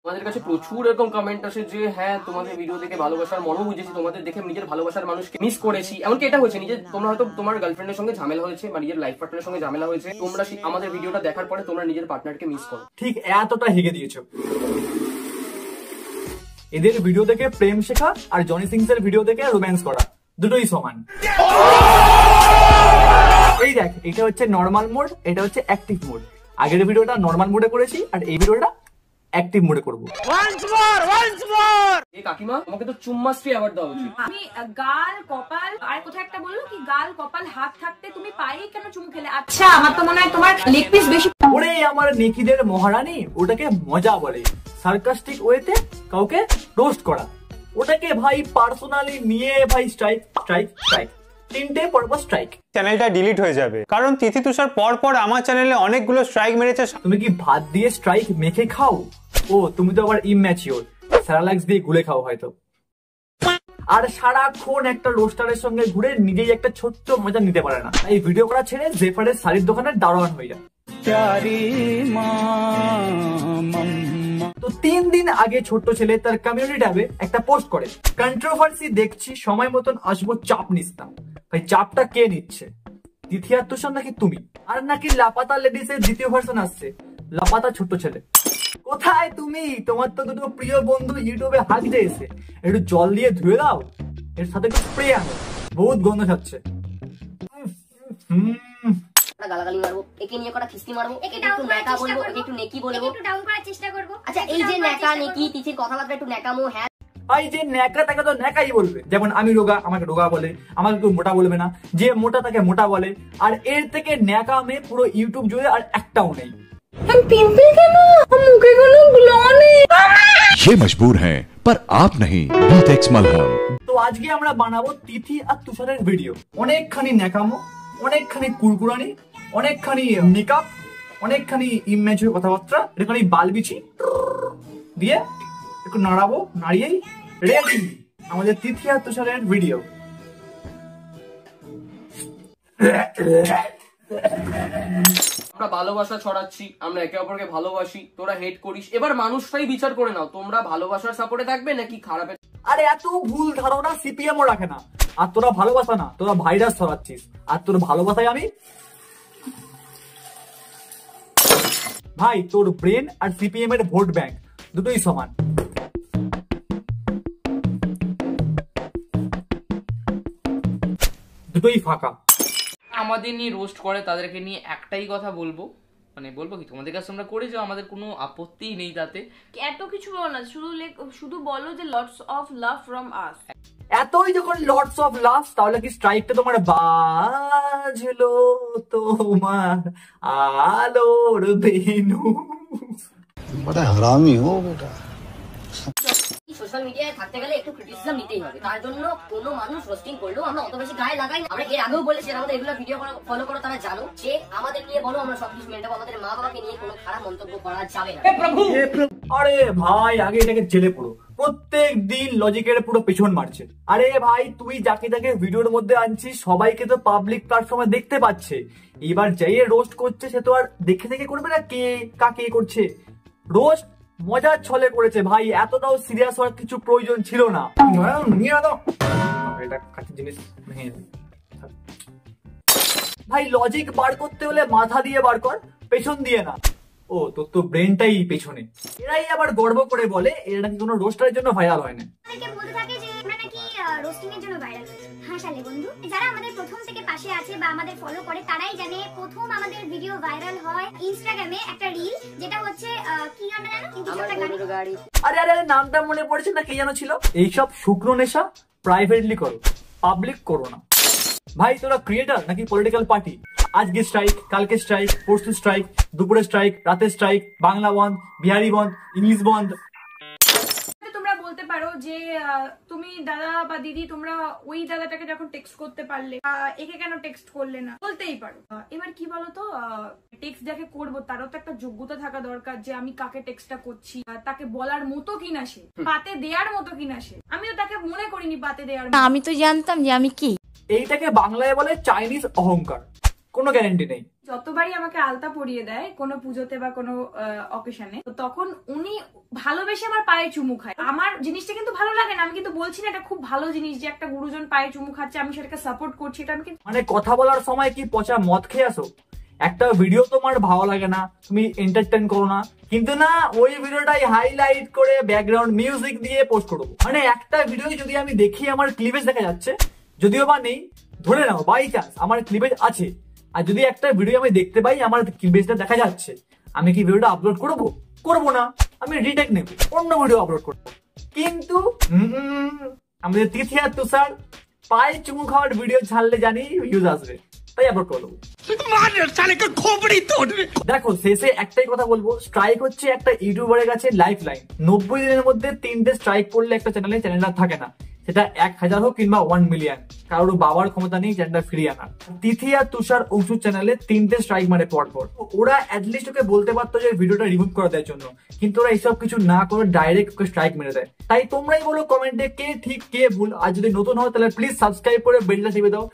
আমাদের কাছে প্রচুর এরকম কমেন্ট আসে যে হ্যাঁ তোমাদের ভিডিও দেখে ভালোবাসার মনও বুঝেছি, তোমাদের দেখে নিজের ভালোবাসার মানুষকে মিস করেছি। এমনকি এটা হয়েছে নিজে তোমরা হয়তো তোমার গার্লফ্রেন্ডের সঙ্গে ঝামেলা হয়েছে বা নিজের লাইফ পার্টনারের সঙ্গে ঝামেলা হয়েছে, তোমরা আমাদের ভিডিওটা দেখার পরে তোমরা নিজের পার্টনারকে মিস করো। ঠিক এতটা হেগে দিয়েছো। এদের ভিডিও দেখে প্রেম শেখা আর জনি সিংস এর ভিডিও দেখে রোম্যান্স করা দুটোই সমান। এই দেখ, এটা হচ্ছে নর্মাল মোড, এটা হচ্ছে অ্যাক্টিভ মোড। আগের ভিডিওটা নর্মাল মোডে করেছি আর এই ভিডিওটা অ্যাক্টিভ মোডে করব। এই কাকিমা তোমাকে তো চুম্মাশ্রী অ্যাওয়ার্ড দেওয়া উচিত। আমি গাল কপাল আর কোথায় একটা বললো কি গাল কপাল হাত থাকতে তুমি পায়ে কেন চুমু খেলে? আচ্ছা আমার তো মনে হয় তোমার লেগ পিস বেশি। ওরে আমার নেকিদের মহারানী, ওটাকে মজা বলে, সার্কাস্টিক ওয়েতে কাউকে রোস্ট করা। ওটাকে ভাই পার্সোনালি নিয়ে ভাই স্ট্রাইক স্ট্রাইক স্ট্রাইক, তিনটে পরপর স্ট্রাইক। চ্যানেলটা ডিলিট হয়ে যাবে কারণ তিথি তুষার পর পর আমার চ্যানেলে অনেকগুলো স্ট্রাইক মেরেছে। তুমি কি ভাত দিয়ে স্ট্রাইক মেখে খাও? ও তুমি তো আবার ইম্যাচিওর, স্যারালাক্স দিয়ে গুলে খাও হয়তো। আর সারাক্ষণ একটা রোস্টারের সঙ্গে ঘুরে নিজেই একটা ছোট্ট মজা নিতে পারে না। এই ভিডিও করা ছেড়ে জেফারের শাড়ির দোকানের দারোয়ান হয়ে যায়। তো 3 দিন আগে ছোট্ট ছেলে তার কমিউনিটি ট্যাবে একটা পোস্ট করে, কন্ট্রোভার্সি দেখছি, সময় মতন আসবো, চাপ নিস না। ভাই চাপটা কে নিচ্ছে? তিথি আর তুষার নাকি তুমি? আর নাকি লাপাতা লেডিস এর দ্বিতীয় ভার্সন আসছে, লাপাতা ছোট্ট ছেলে। কোথায় তুমি? তোমার তো দুটো প্রিয় বন্ধু ইউটিউবে হাত দিয়েছে, একটু জল দিয়ে ধুয়ে দাও, এর সাথে একটু স্প্রে আনো, বহুত গন্ধ ছাড়ছে। গালাগালি মারবো, একে নিয়ে কটা খিস্তি মারবো, একে একটু নেকা বলবো, একে একটু নেকি বলবো, একটু ডাউন করার চেষ্টা করব। আচ্ছা এই যে নেকা নেকি তিথির কথাবার্তা একটু নেকামো। হ্যাঁ ভাই যে নেকা তাকে তো নেকাই বলবে, যেমন আমি রোগা আমাকে রোগা বলে, আমাকে কেউ মোটা বলবে না, যে মোটা তাকে মোটা বলে। আর এর থেকে নেকা মেয়ে পুরো ইউটিউব জুড়ে আর একটাও নেই। পিম্পল কেন? মুখে কোনো গ্লো নেই। ये मजबूर हैं पर आप नहीं, बीटेक्स मलहम। তো আজকে আমরা বানাবো তিথি আর তুষারের ভিডিও। অনেকখানি নেকামো, অনেকখানি কুরকুরানি, অনেকখানি মেকআপ, অনেকখানি ইমেজের কথাবার্তা, একটুখানি বালবিছি দিয়ে একটু নাড়াবো, নাড়িয়েই রেডি আমাদের তিথি আর তুষারের ভিডিও। আমরা ভালোবাসা ছড়াচ্ছি, আমরা একে অপরকে ভালোবাসি, তোরা হেট করিস। এবার মানুষটাই বিচার করে নাও, তোমরা ভালোবাসার সাপোর্টে থাকবে নাকি খারাপের। আরে এত ভুল ধারণা সিপিএম ও রাখে না। আর তোরা ভালোবাসা না, তোরা ভাইরাস ছড়াচ্ছিস। আর তোর ভালোবাসায় আমি ভাই, তোর ব্রেন আর সিপিএম এর ভোট ব্যাংক দুটোই সমান। দুটোই ফাঁকা। আমাদের নিয়ে রোস্ট করে, তাদেরকে নিয়ে একটাই কথা বলবো, মানে বলবো কি তোমাদের কাছে আমরা করে যাও, আমাদের কোনো আপত্তি নেই তাতে। এত কিছু বলো না, শুধু বলো যে লটস অফ লাভ ফ্রম আস। এতই যখন লটস অফ লাভ, তাহলে কি স্ট্রাইকটা তোমার বাজলো তোমার আলোর বেনু? বড় হারামি হো বেটা। সোশ্যাল মিডিয়ায় থাকতে গেলে একটু ক্রিটিসিজম নিতেই হবে, তার জন্য কোনো মানুষ রোস্টিং করলেও আমরা অত বেশি গায়ে লাগাই না। আমরা এর আগেও বলেছি, আমাদের রেগুলার ভিডিও ফলো করো, তারা জানো যে আমাদের নিয়ে বলো আমরা সবকিছু মেনে নেবো, আমাদের মা বাবাকে নিয়ে কোনো খারাপ মন্তব্য করা যাবে না। আরে ভাই আগে এটাকে জেলে পড়ো, প্রত্যেক দিন লজিকের পুরো পেছন মারছে। আরে ভাই তুই যাকে যাকে ভিডিওর মধ্যে আনছিস সবাইকে তো পাবলিক প্ল্যাটফর্মে দেখতে পাচ্ছে, এবার যাই রোস্ট করছে সে তো আর দেখে দেখে করবে না কে কাকে করছে। রোস্ট মজার ছলে করেছে ভাই, এতটাও সিরিয়াস হওয়ার কিছু প্রয়োজন ছিল না। এটা কাছের জিনিস ভাই, লজিক বার করতে হলে মাথা দিয়ে বার কর, পেছন দিয়ে না। ও তোর তো ব্রেনটাই পেছনে। এরাই আবার গর্ব করে বলে এরা নাকি কোনো রোস্টারের জন্য ভাইরাল হয় না। বলতে থাকে যে আমরা নাকি রোস্টিং এর জন্য ভাইরাল হয়েছে। হাসালে বন্ধু, যারা আমাদের প্রথম থেকে পাশে আছে বা আমাদের ফলো করে তারাই জানে প্রথম আমাদের ভিডিও ভাইরাল হয় ইনস্টাগ্রামে একটা রিল, যেটা হচ্ছে কি গান জানো? কিন্তু একটা গান। আরে আরে নামটা মনে পড়ছে না, কি জানো ছিল? এইসব শুকনো নেশা প্রাইভেটলি করো, পাবলিক করো না। ভাই তোরা ক্রিয়েটার নাকি পলিটিক্যাল পার্টি? আজকে স্ট্রাইক, কালকে স্ট্রাইক, পরশু স্ট্রাইক, দুপুরে স্ট্রাইক, রাতে স্ট্রাইক, বাংলা বন্ধ, বিহারি বন্ধ, ইংলিশ বন্ধ। তোমরা বলতে পারো যে তুমি দাদা বা দিদি তোমরা ওই দাদাটাকে যখন টেক্সট করতে পারলে একে কেন টেক্সট করলে না, বলতেই পারো। এবার কি বলতো, টেক্সট যাকে করবো তারও তো একটা যোগ্যতা থাকা দরকার যে আমি কাকে টেক্সটটা করছি, তাকে বলার মতো কিনা সে, পাতে দেওয়ার মতো কিনা সে। আমিও তাকে মনে করিনি পাতে দেওয়ার। আমি তো জানতাম যে আমি কি। এইটাকে বাংলায় বলে চাইনিজ অহংকার। কোনো গ্যারান্টি নেই। যতবারই আমাকে আলতা পরিয়ে দেয় কোনো পুজোতে বা কোনো অকেশনে, তো তখন উনি ভালোবেসে আমার পায়ে চুমু খায়। আমার জিনিসটা কিন্তু ভালো লাগে না, আমি কিন্তু বলছি না এটা খুব ভালো জিনিস যে একটা গুরুজন পায়ে চুমু খাচ্ছে, আমি সেটাকে সাপোর্ট করছি, এটা আমি কিন্তু মানে কথা বলার সময় কি পচা মদ খেয়ে আসো? একটা ভিডিও তোমার ভালো লাগে না, তুমি এন্টারটেইন করো না, কিন্তু না ওই ভিডিওটাই হাইলাইট করে ব্যাকগ্রাউন্ড মিউজিক দিয়ে পোস্ট করবো। মানে একটা ভিডিও যদি আমি দেখি আমার ক্লিভেজ দেখা যাচ্ছে, যদিও বা নেই, ধরে নাও বাই চান্স আমার ক্লিভেজ আছে, আর যদি একটা ভিডিও আমি দেখতে পাই আমার ক্লিভেজটা দেখা যাচ্ছে, আমি কি ভিডিওটা আপলোড করবো? করবো না, আমি রিটেক নেব, অন্য ভিডিও আপলোড করবো। কিন্তু আমাদের তিথি আর তুষার পায়ে চুমু খাওয়ার ভিডিও ছাড়লে জানি ভিউজ আসবে, তাই আপলোড করবো। দেখো শেষে একটাই কথা বলবো, স্ট্রাইক হচ্ছে একটা ইউটিউবারের কাছে লাইফ লাইন। 90 দিনের মধ্যে 3টে স্ট্রাইক পড়লে একটা চ্যানেলটা থাকে না, সেটা 1000 হোক কিংবা 1 মিলিয়ন, কারোর বাবার ক্ষমতা নেই চ্যানেলটা ফিরিয়ে আনার। তিথি আর তুষার অংশুর চ্যানেলে 3টে স্ট্রাইক মারে পর। ওরা অ্যাটলিস্ট ওকে বলতে পারতো যে ভিডিওটা রিমুভ করে দেওয়ার জন্য, কিন্তু ওরা এইসব কিছু না করে ডাইরেক্ট ওকে স্ট্রাইক মেরে দেয়। তাই তোমরাই বলো কমেন্টে কে ঠিক কে ভুল। আর যদি নতুন হও তাহলে প্লিজ সাবস্ক্রাইব করে বেলটা টিপে দাও।